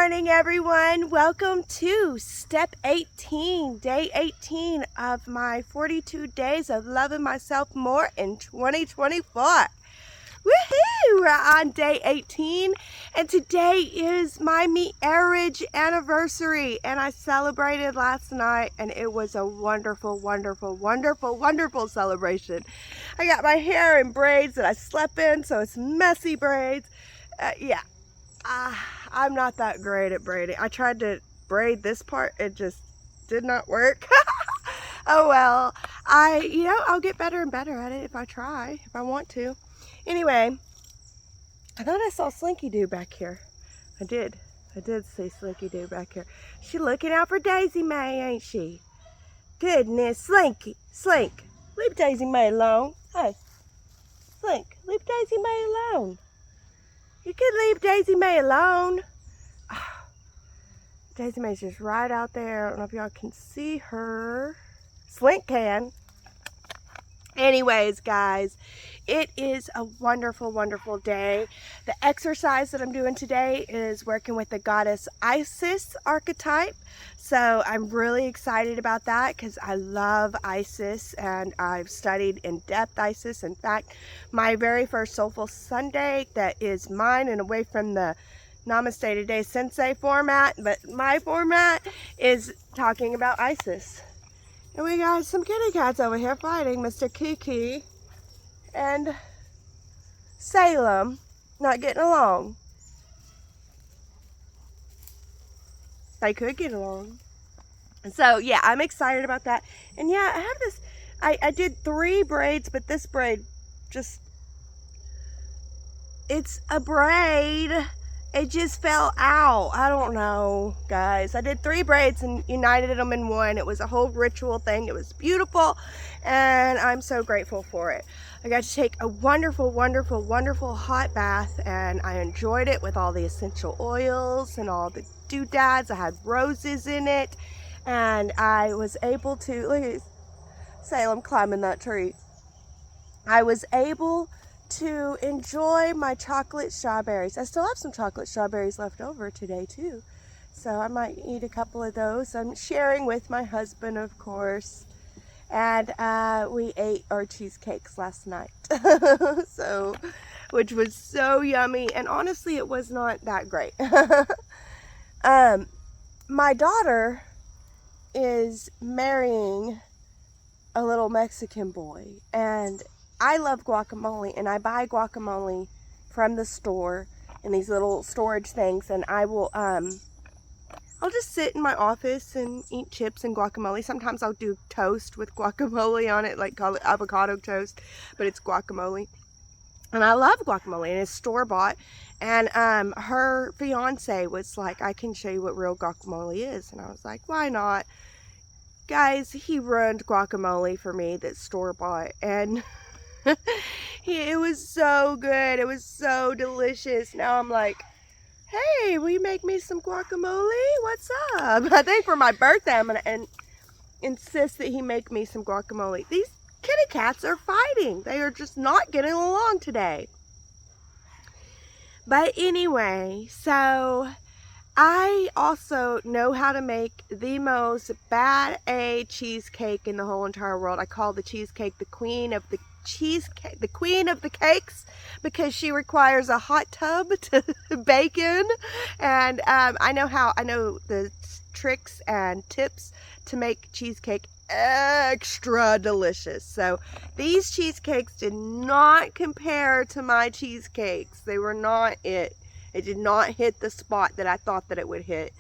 morning, everyone. Welcome to step 18, day 18 of my 42 days of loving myself more in 2024. Woohoo! We're on day 18, and today is my marriage anniversary, and I celebrated last night, and it was a wonderful, wonderful, wonderful, wonderful celebration. I got my hair in braids that I slept in, so it's messy braids. I'm not that great at braiding. I tried to braid this part, it just did not work. Oh well, I'll get better and better at it if I try, if I want to. Anyway, I thought I saw Slinky Doo back here. I did see Slinky Doo back here. She looking out for Daisy Mae, ain't she? Goodness, Slink, leave Daisy Mae alone. Hey, Slink, leave Daisy Mae alone. You could leave Daisy Mae alone. Oh, Daisy Mae's just right out there. I don't know if y'all can see her. Slink can. Anyways, guys, it is a wonderful, wonderful day. The exercise that I'm doing today is working with the goddess Isis archetype. So I'm really excited about that because I love Isis and I've studied in depth Isis. In fact, my very first Soulful Sunday that is mine and away from the Namaste Today Sensei format, but my format is talking about Isis. And we got some kitty cats over here fighting, Mr. Kiki and Salem, not getting along. They could get along. And so, yeah, I'm excited about that. And yeah, I have this, I did 3 braids, but this braid just, it's a braid. It just fell out. I don't know, guys. I did 3 braids and united them in one. It was a whole ritual thing. It was beautiful, and I'm so grateful for it. I got to take a wonderful, wonderful, wonderful hot bath, and I enjoyed it with all the essential oils and all the doodads. I had roses in it, and I was able to, look at Salem climbing that tree. I was able to enjoy my chocolate strawberries. I still have some chocolate strawberries left over today too, so I might eat a couple of those. I'm sharing with my husband, of course, and we ate our cheesecakes last night. So, which was so yummy, and honestly it was not that great. My daughter is marrying a little Mexican boy, and I love guacamole, and I buy guacamole from the store in these little storage things, and I will, I'll just sit in my office and eat chips and guacamole. Sometimes I'll do toast with guacamole on it, like call it avocado toast, but it's guacamole. And I love guacamole, and it's store-bought. And her fiance was like, I can show you what real guacamole is. And I was like, why not? Guys, he ruined guacamole for me that's store-bought, and it was so good. It was so delicious. Now I'm like, hey, will you make me some guacamole? What's up? I think for my birthday I'm going to insist that he make me some guacamole. These kitty cats are fighting. They are just not getting along today. But anyway, so I also know how to make the most bad A cheesecake in the whole entire world. I call the cheesecake the queen of the cheesecake, the queen of the cakes, because she requires a hot tub to bake in. And I know the tricks and tips to make cheesecake extra delicious. So these cheesecakes did not compare to my cheesecakes. They were not it. It did not hit the spot that I thought that it would hit.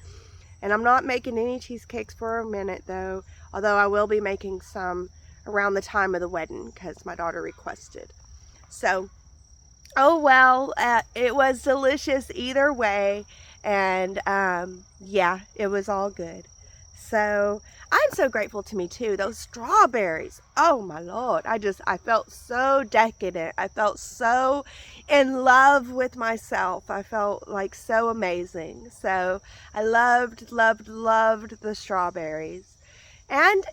And I'm not making any cheesecakes for a minute though, although I will be making some around the time of the wedding because my daughter requested. So, oh well, it was delicious either way, and yeah, it was all good. So I'm so grateful to me too. Those strawberries, oh my Lord, I felt so decadent. I felt so in love with myself. I felt like so amazing. So I loved the strawberries. And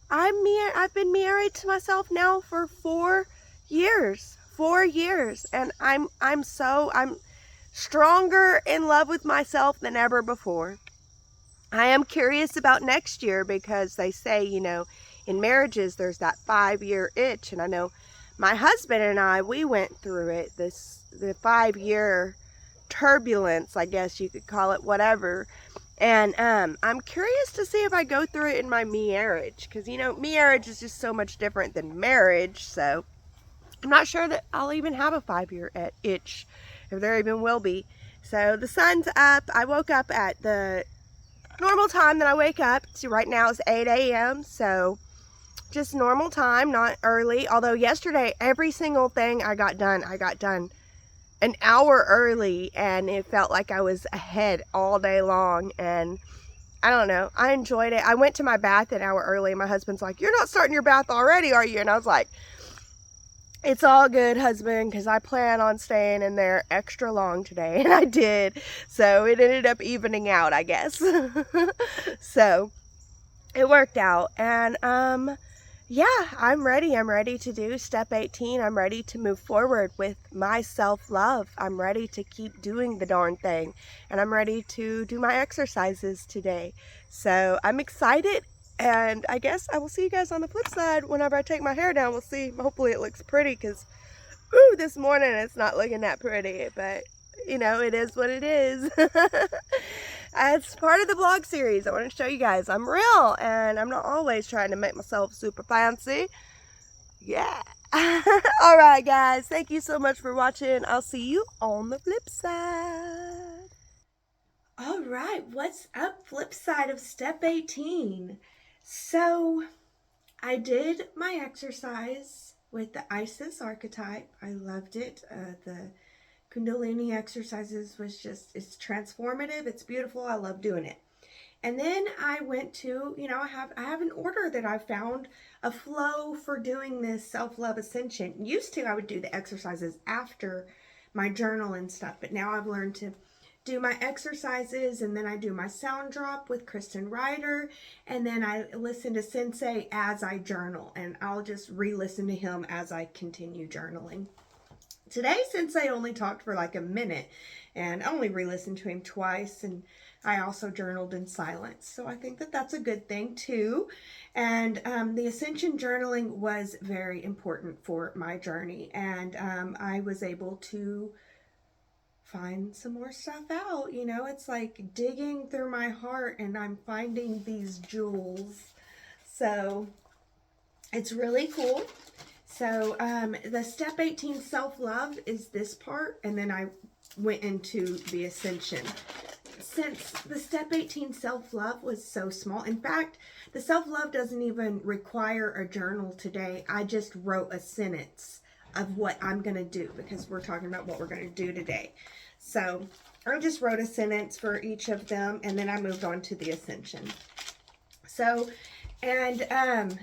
I've been married to myself now for 4 years. 4 years, and I'm so stronger in love with myself than ever before. I am curious about next year because they say, you know, in marriages there's that 5-year itch, and I know my husband and I, we went through it, the 5-year turbulence, I guess you could call it, whatever. And I'm curious to see if I go through it in my marriage, because, you know, marriage is just so much different than marriage. So I'm not sure that I'll even have a 5-year itch, if there even will be. So the sun's up. I woke up at the normal time that I wake up. So right now is 8 a.m. So just normal time, not early. Although yesterday, every single thing I got done an hour early, and it felt like I was ahead all day long. And I don't know, I enjoyed it. I went to my bath an hour early, and my husband's like, "You're not starting your bath already, are you?" And I was like, "It's all good, husband, because I plan on staying in there extra long today." And I did. So it ended up evening out, I guess. So it worked out. And yeah, I'm ready. I'm ready to do step 18. I'm ready to move forward with my self-love. I'm ready to keep doing the darn thing. And I'm ready to do my exercises today. So I'm excited. And I guess I will see you guys on the flip side whenever I take my hair down. We'll see. Hopefully it looks pretty, because, ooh, this morning it's not looking that pretty. But, you know, it is what it is. As part of the vlog series, I want to show you guys I'm real, and I'm not always trying to make myself super fancy. Yeah. All right, guys. Thank you so much for watching. I'll see you on the flip side. All right. What's up, flip side of step 18? So I did my exercise with the Isis archetype. I loved it. The Kundalini exercises was just, it's transformative. It's beautiful. I love doing it. And then I went to, you know, I have an order that I found, a flow for doing this self-love ascension. Used to, I would do the exercises after my journal and stuff, but now I've learned to do my exercises, and then I do my sound drop with Kristen Ryder, and then I listen to Sensei as I journal, and I'll just re-listen to him as I continue journaling. Today, Sensei only talked for like a minute, and I only re-listened to him twice, and I also journaled in silence. So I think that that's a good thing too. And the Ascension journaling was very important for my journey, and I was able to find some more stuff out. You know, it's like digging through my heart, and I'm finding these jewels. So it's really cool. So the step 18 self-love is this part, and then I went into the ascension. Since the step 18 self-love was so small, in fact, the self-love doesn't even require a journal today. I just wrote a sentence of what I'm going to do, because we're talking about what we're going to do today. So I just wrote a sentence for each of them, and then I moved on to the ascension. So, and,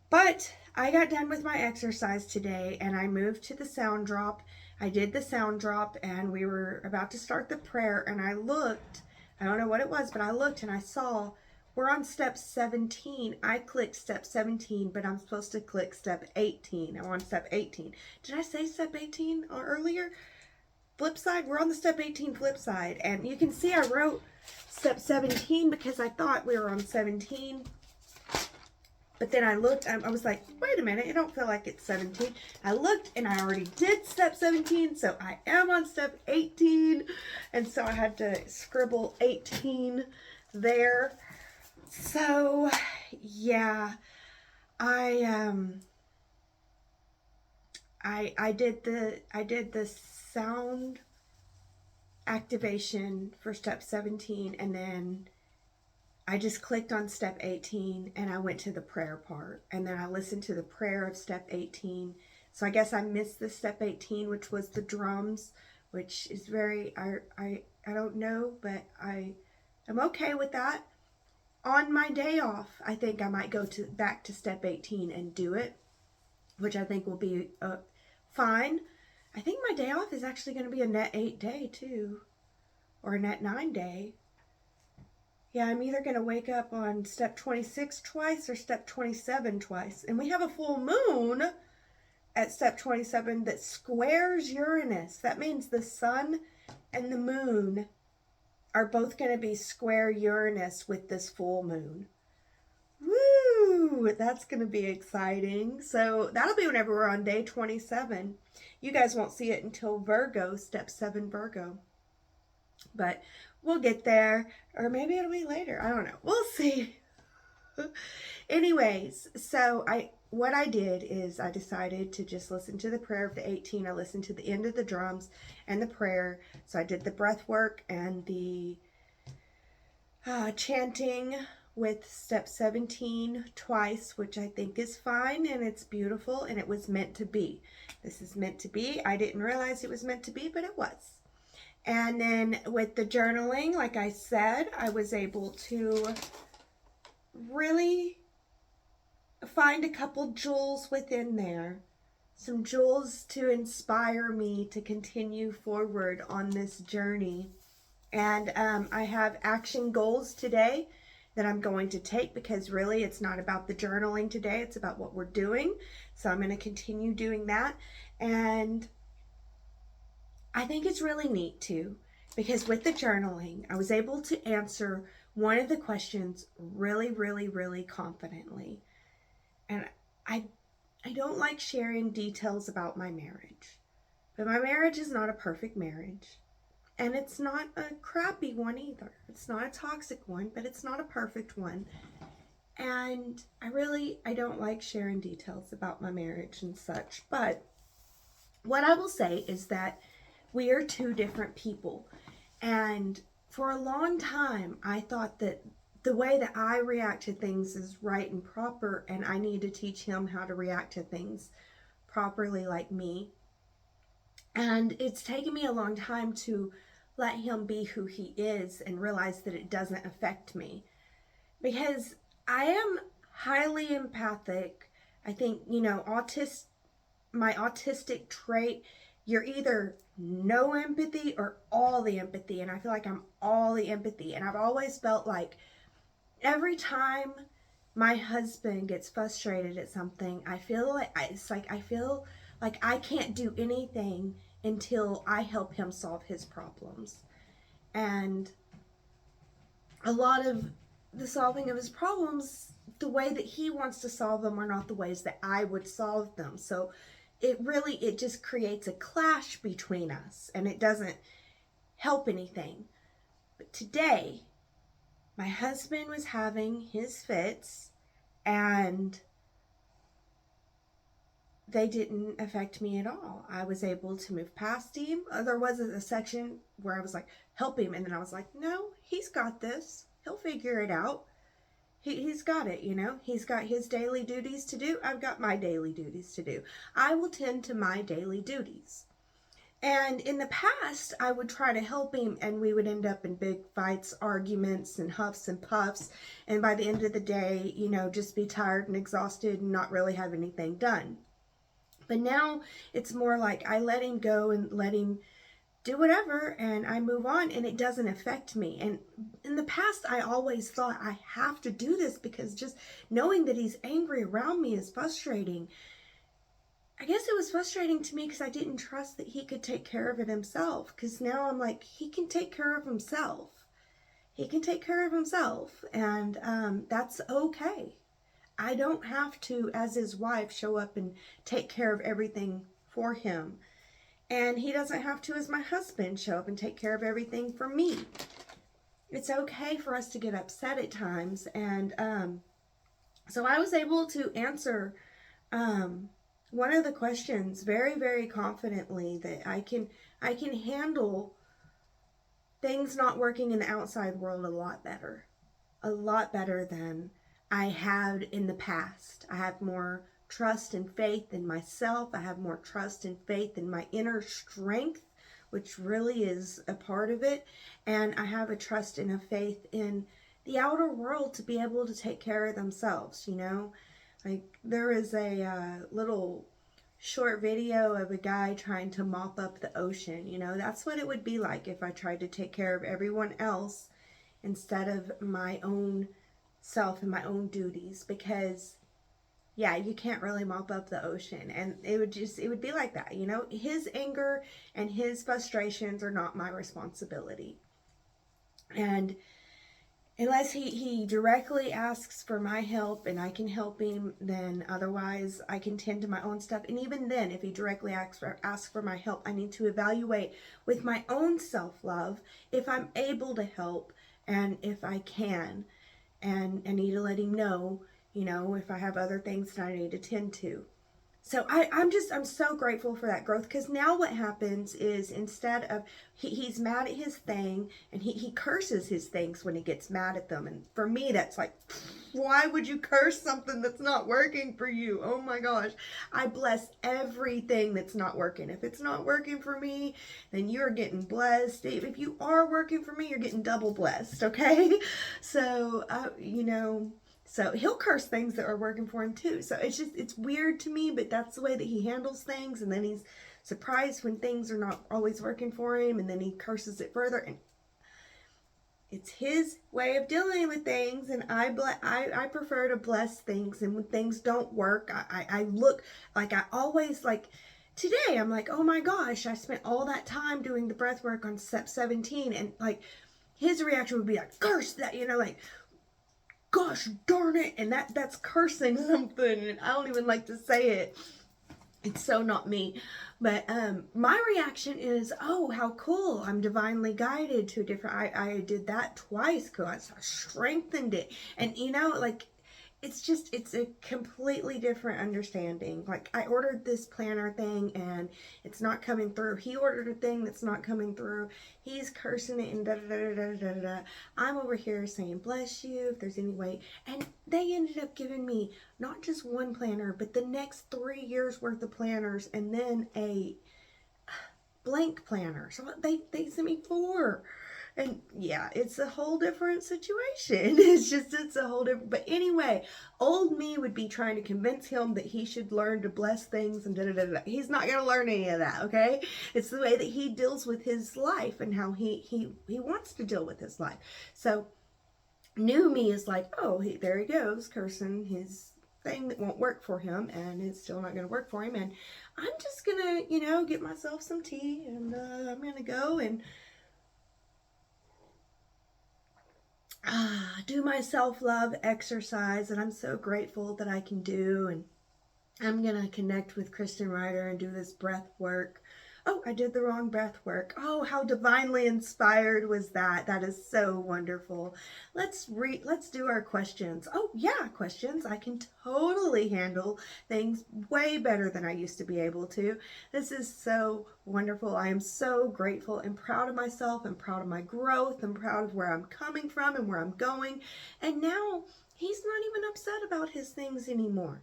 but I got done with my exercise today, and I moved to the sound drop. I did the sound drop, and we were about to start the prayer, and I looked, I don't know what it was, but I looked and I saw we're on step 17. I clicked step 17, but I'm supposed to click step 18. I'm on step 18. Did I say step 18 earlier? Flip side, we're on the step 18 flip side, and you can see I wrote step 17 because I thought we were on 17. But then I looked, I was like, wait a minute, it don't feel like it's 17. I looked, and I already did step 17, so I am on step 18. And so I had to scribble 18 there. So, yeah, I did the sound activation for step 17, and then I just clicked on step 18, and I went to the prayer part, and then I listened to the prayer of step 18. So I guess I missed the step 18, which was the drums, which is very, I don't know, but I'm okay with that. On my day off, I think I might go back to step 18 and do it, which I think will be fine. I think my day off is actually going to be a net 8 day too, or a net 9 day. Yeah, I'm either going to wake up on step 26 twice or step 27 twice. And we have a full moon at step 27 that squares Uranus. That means the sun and the moon are both going to be square Uranus with this full moon. Woo! That's going to be exciting. So that'll be whenever we're on day 27. You guys won't see it until Virgo, step 7 Virgo. But we'll get there. Or maybe it'll be later. I don't know. We'll see. Anyways, so what I did is I decided to just listen to the prayer of the 18. I listened to the end of the drums and the prayer. So I did the breath work and the chanting with step 17 twice, which I think is fine and it's beautiful and it was meant to be. This is meant to be. I didn't realize it was meant to be, but it was. And then with the journaling, like I said, I was able to really find a couple jewels within there. Some jewels to inspire me to continue forward on this journey. And I have action goals today that I'm going to take, because really it's not about the journaling today, it's about what we're doing. So I'm going to continue doing that. And I think it's really neat too, because with the journaling, I was able to answer one of the questions really, really, really confidently. And I don't like sharing details about my marriage, but my marriage is not a perfect marriage. And it's not a crappy one either. It's not a toxic one, but it's not a perfect one. And I don't like sharing details about my marriage and such. But what I will say is that we are two different people. And for a long time, I thought that the way that I react to things is right and proper, and I need to teach him how to react to things properly like me. And it's taken me a long time to let him be who he is and realize that it doesn't affect me, because I am highly empathic. I think, my autistic trait, you're either no empathy or all the empathy, and I feel like I'm all the empathy. And I've always felt like every time my husband gets frustrated at something, I feel like I can't do anything until I help him solve his problems. And a lot of the solving of his problems, the way that he wants to solve them are not the ways that I would solve them. So it just creates a clash between us, and it doesn't help anything. But today, my husband was having his fits, and they didn't affect me at all. I was able to move past him. There was a section where I was like, help him. And then I was like, no, he's got this. He'll figure it out. He's got it, He's got his daily duties to do. I've got my daily duties to do. I will tend to my daily duties. And in the past, I would try to help him, and we would end up in big fights, arguments, and huffs and puffs. And by the end of the day, just be tired and exhausted and not really have anything done. But now it's more like I let him go and let him do whatever, and I move on, and it doesn't affect me. And in the past, I always thought I have to do this because just knowing that he's angry around me is frustrating. I guess it was frustrating to me because I didn't trust that he could take care of it himself. Because now I'm like, he can take care of himself. He can take care of himself, and that's okay. I don't have to, as his wife, show up and take care of everything for him. And he doesn't have to, as my husband, show up and take care of everything for me. It's okay for us to get upset at times. And so I was able to answer one of the questions very, very confidently, that I can handle things not working in the outside world a lot better than I had in the past. I have more trust and faith in myself. I have more trust and faith in my inner strength, which really is a part of it. And I have a trust and a faith in the outer world to be able to take care of themselves, Like, there is a little short video of a guy trying to mop up the ocean. That's what it would be like if I tried to take care of everyone else instead of my own self and my own duties. Because yeah, you can't really mop up the ocean. And it would be like that, you know? His anger and his frustrations are not my responsibility. And unless he directly asks for my help and I can help him, then otherwise I can tend to my own stuff. And even then, if he directly asks for my help, I need to evaluate with my own self-love if I'm able to help and if I can. And I need to let him know, you know, if I have other things that I need to tend to. So I'm so grateful for that growth, because now what happens is, instead of he's mad at his thing, and he curses his things when he gets mad at them. And for me, that's like, why would you curse something that's not working for you? Oh my gosh. I bless everything that's not working. If it's not working for me, then you're getting blessed. If you are working for me, you're getting double blessed, okay? So, you know, so he'll curse things that are working for him too. So it's weird to me, but that's the way that he handles things. And then he's surprised when things are not always working for him, and then he curses it further. And it's his way of dealing with things. And I prefer to bless things. And when things don't work, I look like, I always like, today I'm like, oh my gosh, I spent all that time doing the breath work on step 17. And like, his reaction would be like, curse that, you know, like, gosh darn it, and that's cursing something, and I don't even like to say it. It's so not me. But my reaction is, oh, how cool, I'm divinely guided to a different, I did that twice, cool, I strengthened it. And you know, like, it's a completely different understanding. Like, I ordered this planner thing and it's not coming through. He ordered a thing that's not coming through. He's cursing it and da da da da da da da. I'm over here saying, bless you, if there's any way. And they ended up giving me not just one planner, but the next 3 years worth of planners, and then a blank planner. So they sent me 4. And yeah, it's a whole different situation. It's a whole different, but anyway, old me would be trying to convince him that he should learn to bless things and da da da da. He's not going to learn any of that, okay? It's the way that he deals with his life and how he wants to deal with his life. So new me is like, oh, there he goes, cursing his thing that won't work for him, and it's still not going to work for him. And I'm just going to, you know, get myself some tea, and I'm going to go and do my self-love exercise that I'm so grateful that I can do. And I'm going to connect with Kristen Ryder and do this breath work. Oh, I did the wrong breath work. Oh, how divinely inspired was that? That is so wonderful. Let's do our questions. Oh, yeah, questions. I can totally handle things way better than I used to be able to. This is so wonderful. I am so grateful and proud of myself and proud of my growth and proud of where I'm coming from and where I'm going. And now he's not even upset about his things anymore.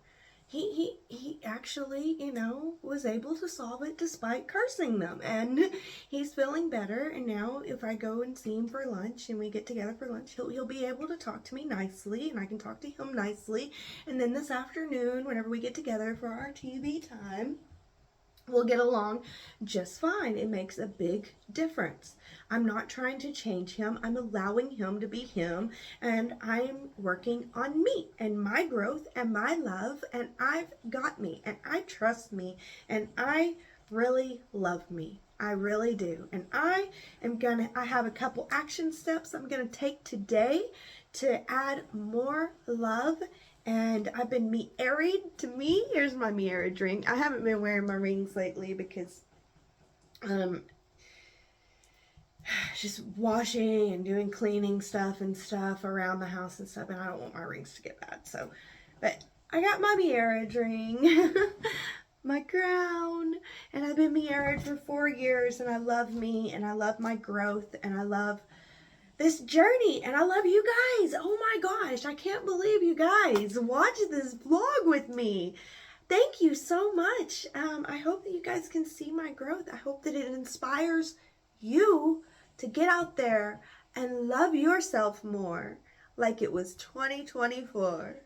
He actually, you know, was able to solve it despite cursing them, and he's feeling better. And now if I go and see him for lunch and we get together for lunch, he'll be able to talk to me nicely, and I can talk to him nicely. And then this afternoon, whenever we get together for our TV time, we'll get along just fine. It makes a big difference. I'm not trying to change him. I'm allowing him to be him, and I'm working on me and my growth and my love, and I've got me, and I trust me, and I really love me. I really do. And I have a couple action steps I'm going to take today to add more love. And I've been married to me. Here's my marriage ring. I haven't been wearing my rings lately because just washing and doing cleaning stuff around the house and stuff, and I don't want my rings to get bad. So, but I got my marriage ring, my crown, and I've been married for 4 years, and I love me, and I love my growth, and I love this journey, and I love you guys. Oh my gosh, I can't believe you guys watch this vlog with me. Thank you so much. I hope that you guys can see my growth. I hope that it inspires you to get out there and love yourself more like it was 2024.